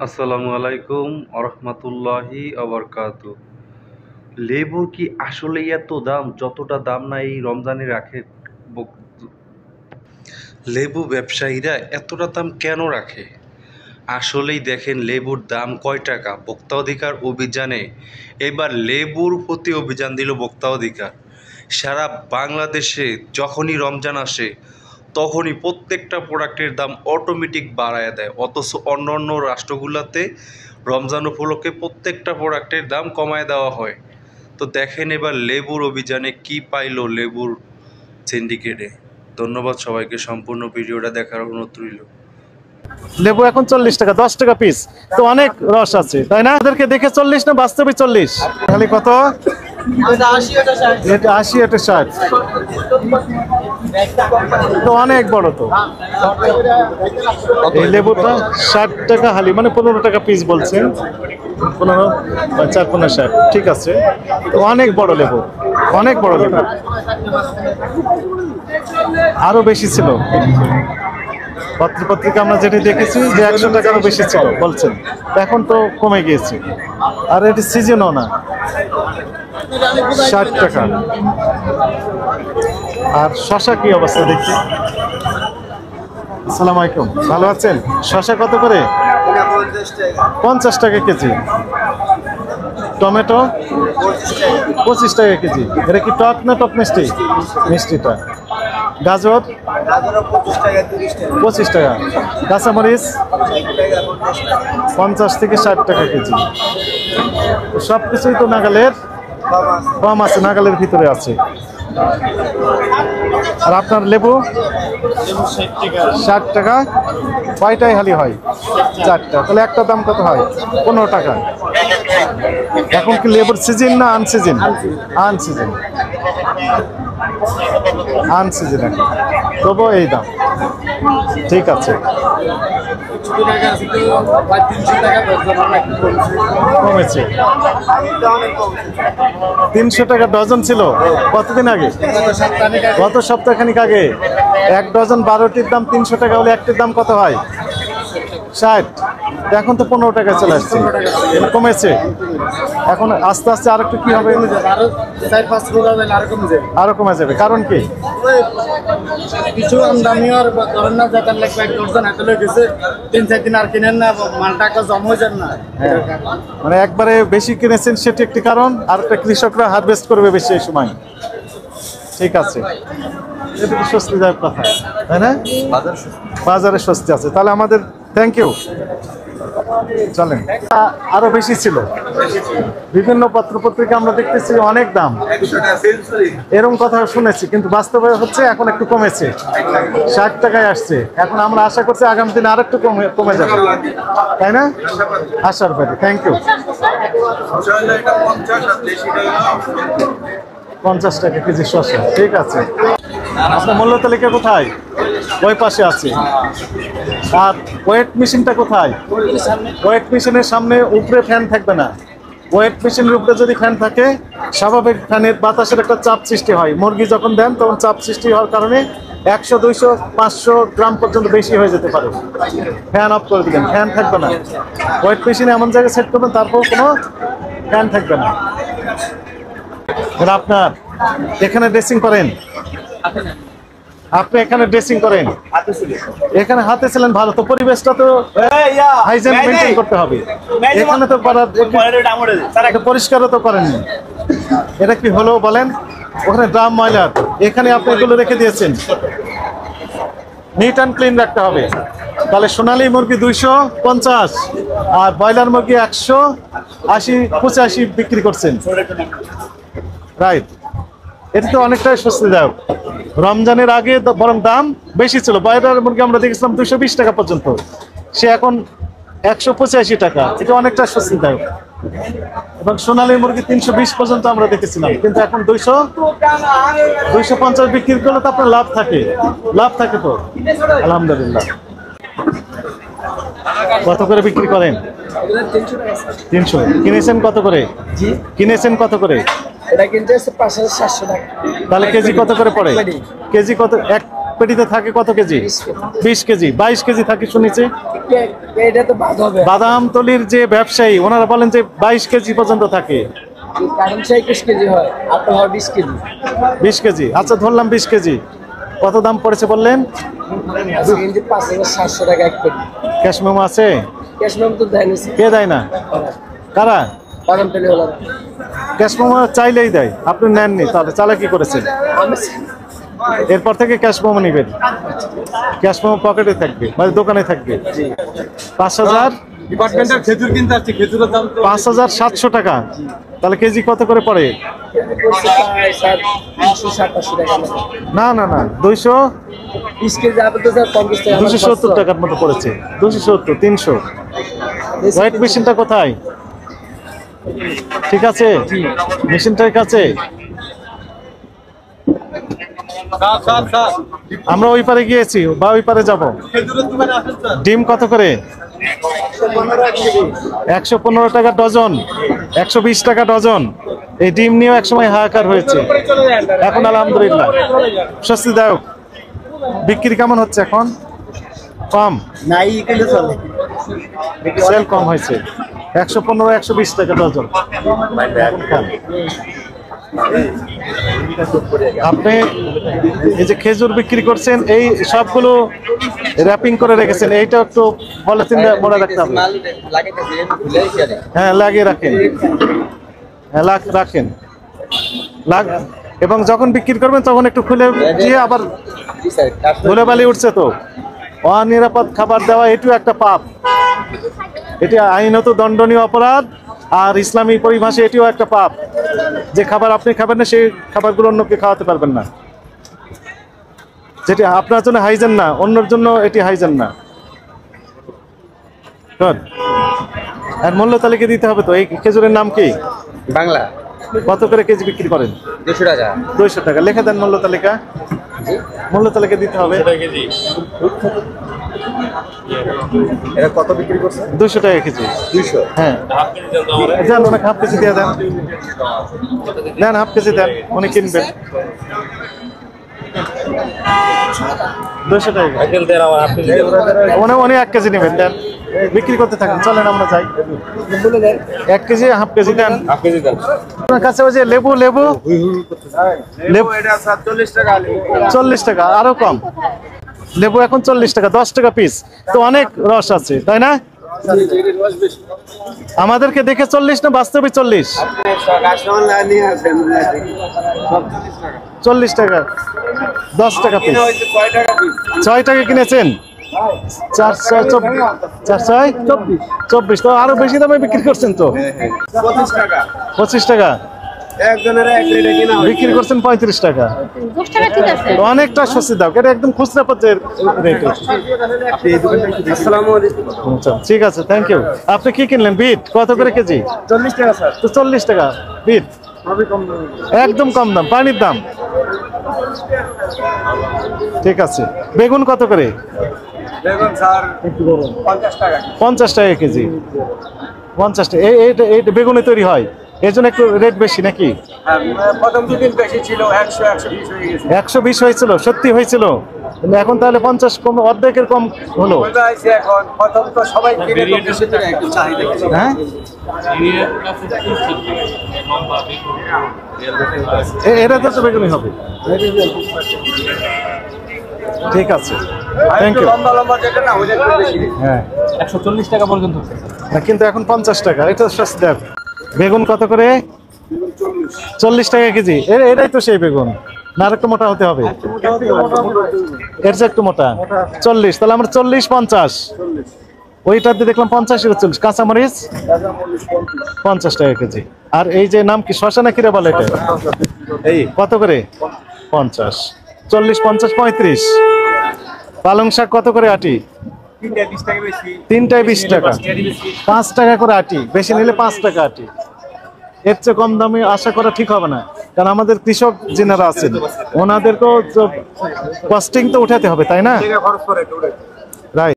আসসালামু আলাইকুম আরহামাতুল্লাহি আবরকাতু। লেবুর কি আসলেই এত দাম যতটা দাম না এই রমজানে রাখে? লেবু ব্যবসায়ীরা এতটা দাম কেন রাখে? আসলেই দেখেন লেবুর দাম কয় টাকা। ভোক্তা অধিকার অভিযানে এবার লেবুর প্রতি অভিযান দিল ভোক্তা অধিকার। সারা বাংলাদেশে যখনই রমজান আসে তখনই প্রত্যেকটা প্রোডাক্টের দাম অটোমেটিক বাড়ায় দেয়, অথচ অন্য অন্য রাষ্ট্রগুলোতে রমজান উপলক্ষে প্রত্যেকটা প্রোডাক্টের দাম কমায় দেওয়া হয়। তো দেখেন এবার লেবুর অভিযানে কি পাইলো লেবুর সিন্ডিকেটে। ধন্যবাদ সবাইকে, সম্পূর্ণ ভিডিওটা দেখার অনুরোধ রইল। লেবু এখন 40 টাকা, 10 টাকা পিস। তো অনেক রস আছে, তাই না? ওদেরকে দেখে 40 না, বাস্তবে 40। খালি কত? এটা 80, এটা 60। তো অনেক বড়। তো এই লেবুটা 60 টাকা হালি, মানে 15 টাকা পিস বলছেন। 15, 4, 15, 60। ঠিক আছে। তো অনেক বড় লেবু, অনেক বড় লেবু। আরো বেশি ছিল। পত্রিকা আমরা যেটা দেখেছি যে 100 টাকারও বেশি ছিল বলছেন, এখন তো কমে গিয়েছে। আর এটি সিজনও না। 60 টাকা। আর শশা কি অবস্থা দেখি? আসসালামু আলাইকুম, ভালো আছেন? শশা কত করে? 50 টাকা কেজি। টমেটো 25 টাকা কেজি। এটা কি টক না টক মিষ্টি? মিষ্টিটা। গাজর 25 টাকা। কাঁচামরিচ 50 থেকে 60 টাকা কেজি। সব কিছুই তো নাগালের কম আছে, নাগালের ভিতরে আছে। আর আপনার লেবু 60 টাকা। কয়টাই হালি হয়? 4টা। তাহলে একটা দাম কত হয়? 15 টাকা। এখন কি লেবুর সিজন না আনসিজন? আনসিজন, আনসিজন এখন, তবু এই দাম। ঠিক আছে, কমেছে। 300 টাকা ডজন ছিল কতদিন আগে? গত সপ্তাহখানিক আগে। 1 ডজন 12টির দাম 300 টাকা হলে একটির দাম কত হয়? 60। এখন তো 15 টাকা চলে আসছে, কমেছে। এখন আস্তে আস্তে আর একটু কি হবে? আরো কমে যাবে। কারণ কি? কিছু আমদানি আর ধরেন না যাতার লাগবে 1 ডজন এত লোক গেছে 3-4 দিন আর কিনেন না, মালটা একটা জমা হয়ে যান না। মানে একবারে বেশি কিনেছেন সেটি একটি কারণ, আর একটা কৃষকরা হারভেস্ট করবে বেশি এই সময়। ঠিক আছে, এটা কি স্বস্তিদায়ক কথা, তাই না? বাজারে স্বস্তি আছে, তাহলে আমাদের থ্যাংক ইউ। চলেন। আরো বেশি ছিল। বিভিন্ন পত্রিকা আমরা দেখতেছি অনেক দাম, এরকম কথা শুনেছি, কিন্তু বাস্তবে হচ্ছে এখন একটু কমেছে, 60 টাকায় আসছে। এখন আমরা আশা করছি আগামী দিনে আর একটু কমে যাবে, তাই না? আশার ব্যাপারে থ্যাংক ইউ। 50 টাকা কেজি শসা। ঠিক আছে। আপনার মূল্য তালিকা কোথায়? ওই পাশে আছে। আর ওয়েট মেশিনটা কোথায়? ওয়েট মেশিনের সামনে উপরে ফ্যান থাকবে না। ওয়েট মেশিনের উপরে যদি ফ্যান থাকে, স্বাভাবিক ফ্যানের বাতাসের একটা চাপ সৃষ্টি হয়। মুরগি যখন দেন তখন চাপ সৃষ্টি হওয়ার কারণে 100, 200, 500 গ্রাম পর্যন্ত বেশি হয়ে যেতে পারে। ফ্যান অফ করে দিবেন, ফ্যান থাকবে না। ওয়েট মেশিনে এমন জায়গায় সেট করবেন তারপর কোনো ফ্যান থাকবে না। আপনার এখানে ড্রেসিং করেন? আপনি এখানে ড্রেসিং করেন? এখানে হাতে ছিলেন, ভালো তো। পরিবেশটা তো হাইজেন মেনটেন করতে হবে। এখানে তো পরিষ্কারও তো করেননি। এটা কি হলো বলেন? ওখানে ড্রাম ময়লা, এখানে আপনি এগুলো রেখে দিয়েছেন। নিট অ্যান্ড ক্লিন রাখতে হবে। তাহলে সোনালী মুরগি 250 আর ব্রয়লার মুরগি 180, 85 বিক্রি করছেন, রাইট? এটা তো অনেকটাই স্বস্তিদায়ক। রমজানের আগে বরং দাম বেশি ছিল। ব্রয়লার মুরগি আমরা দেখেছিলাম 220 টাকা পর্যন্ত, সে এখন 185 টাকা। এটা অনেকটা স্বস্তিদায়ক। এবং সোনালী মুরগি 320 পর্যন্ত আমরা দেখেছিলাম, কিন্তু এখন 250 বিক্রি করলে তো আপনার লাভ থাকে। লাভ থাকে তো, আলহামদুলিল্লাহ। কত করে বিক্রি করেন? 300। কিনেছেন কত করে? কিনেছেন কত করে? এটা কিনতে 500-700 টাকা। তাহলে কেজি কত করে পড়ে? কেজি কত? 1 পেটিতে থাকে কত কেজি? 20 কেজি, 22 কেজি থাকে শুনেছি। এটা তো বাদ হবে। বাদামতলির যে ব্যবসায়ী ওনারা বলেন যে 22 কেজি পর্যন্ত থাকে। কারণ 21 কেজি হয়, আপনার হয় 20 কেজি। 20 কেজি, আচ্ছা ধরলাম 20 কেজি। কত দাম পড়েছে বললেন? কিন্তু 5700 টাকা এক কেজি। ক্যাশ মেমো আছে? ক্যাশ মেমো তো দেয়নি। কে দেয় না? কারা? বাদামতলি হলো। ক্যাশ মেমো চাইলেই দেয়, আপনি নেননি, তাহলে চালাকি করেছেন। এরপর থেকে ক্যাশ মেমো নেবেন, ক্যাশ মেমো পকেটে থাকবে, মানে দোকানে থাকবে। 5000 ডিপার্টমেন্টের খেজুর কিনতে আসছে, খেজুরের দাম তো 5700 টাকা। তাহলে কেজি কত করে পড়ে? 387 টাকা। না না না, 200 20 কেজি আপনি তো স্যার 50 টাকা। 270 টাকার মতো পড়েছে। 270, 300। ওয়েট মেশিনটা কোথায়? ঠিক আছে, মেশিনটার কাছে। আমরা ওই পারে গিয়েছি বা ওই পারে যাব। ডিম কত করে? 115 টাকা ডজন, 120 টাকা ডজন। এই ডিম নিয়েও একসময় হাহাকার হয়েছে, এখন আলহামদুলিল্লাহ স্বস্তিদায়ক। বিক্রি কেমন হচ্ছে এখন? কম, নাই এখানে চলে। সেল কম হয়েছে। 115, 120 টাকা ডজন। কম। আপনি এই যে খেজুর বিক্রি করছেন, এই সবগুলো র্যাপিং করে রেখেছেন, এইটা একটু পলিথিন মনে রাখতে হবে। হ্যাঁ, লাগিয়ে রাখেন। হ্যাঁ, রাখেন। এবং যখন বিক্রি করবেন তখন একটু খুলে দিয়ে, আবার ধুলোবালি উঠছে তো, অনিরাপদ খাবার দেওয়া এটিও একটা পাপ। এটি আইনত দণ্ডনীয় অপরাধ, আর ইসলামী পরিভাষায় এটিও একটা পাপ। যে খাবার আপনি খাবেন না, সেই খাবারগুলো অন্যকে খাওয়াতে পারবেন না। যেটি আপনার জন্য হাইজেন না, অন্যের জন্য এটি হাইজেন না। আর মূল্য তালিকা দিতে হবে তো। এই খেজুরের নাম কি? বাংলা। কত করে কেজি বিক্রি করেন? 200 টাকা। 200 টাকা। লিখে দেন মূল্য তালিকা। মূল্য তালিকা দিতে হবে। এটা কত বিক্রি করছে? 200 টাকা কেজি। 200। হ্যাঁ, দেন ওনাকে হাফ কেজি দিয়ে দেন। দেন হাফ কেজি দেন, উনি কিনবেন। 200 টাকা। উনি 1 কেজি নেবেন, দেন। বিক্রি করতে থাকেন, চলেন আমরা যাই। 1 কেজি, হাফ কেজি দেন। আপনার কাছে ওই যে লেবু লেবু এটা 40 টাকা। 40 টাকা, আরো কম। লেবু এখন 40 টাকা, 10 টাকা পিস। তো অনেক রস আছে, তাই না? আমাদেরকে দেখে 40 না, বাস্তবে 40? 40 টাকা, 10 টাকা পিস। 6 টাকা কিনেছেন? 4 6 24। তো আরো বেশি দামে বিক্রি করছেন তো। 25 টাকা বিক্রি করছেন, 35 টাকা। অনেকটা স্বস্তি দাও, এটা একদম খুচরা পর্যায়ের রেট। ঠিক আছে, থ্যাংক ইউ। আপনি কি কিনলেন? বিট কত করে কেজি? 40 টাকা স্যার। তো 40 টাকা বিট, একদম কম দাম, পানির দাম। ঠিক আছে। বেগুন কত করে? দেখুন স্যার 50 টাকা কেজি। 50 টাকা। এইটা বেগুনে তৈরি হয়, এর জন্য একটু রেট বেশি নাকি? প্রথম দুদিন বেশি ছিল, 100-120 হয়ে গেছে। 120 হয়েছিল, সত্যি হয়েছিল। কিন্তু এখন তাহলে 50 কম, অর্ধেকের কম হলো। এখন প্রথম তো সবাই কিনে তো বেশি টাকা একটু চাহিদা বেশি। হ্যাঁ, এটা তো বেগুনি হবে। ঠিক আছে, থ্যাংক ইউ। লম্বা লম্বা যেটা না, ওটা একটু বেশি। হ্যাঁ, 140 টাকা পর্যন্ত। না, কিন্তু এখন 50 টাকা, এটা সস্তা দেব। বেগুন কত করে? 40 টাকা কেজি। এটাই তো সেই বেগুন না, আর একটু মোটা হতে হবে? এর চেয়ে একটু মোটা। 40, তাহলে আমরা 40 50। ওইটাতে দেখলাম 50, 40। কাঁচামরিচ 50 টাকা কেজি। আর এই যে নাম কি, শশা না কিরে বলে এটা? এই কত করে? 50, 40, 50, 35। পালং শাক কত করে আটি? 3টায় 20 টাকা। 5 টাকা করে আটি, বেশি নিলে 5 টাকা আটি। এর চেয়ে কম দামে আশা করা ঠিক হবে না, কারণ আমাদের কৃষক যিনারা আছেন ওনাদেরকেও কস্টিং তো উঠাতে হবে, তাই না?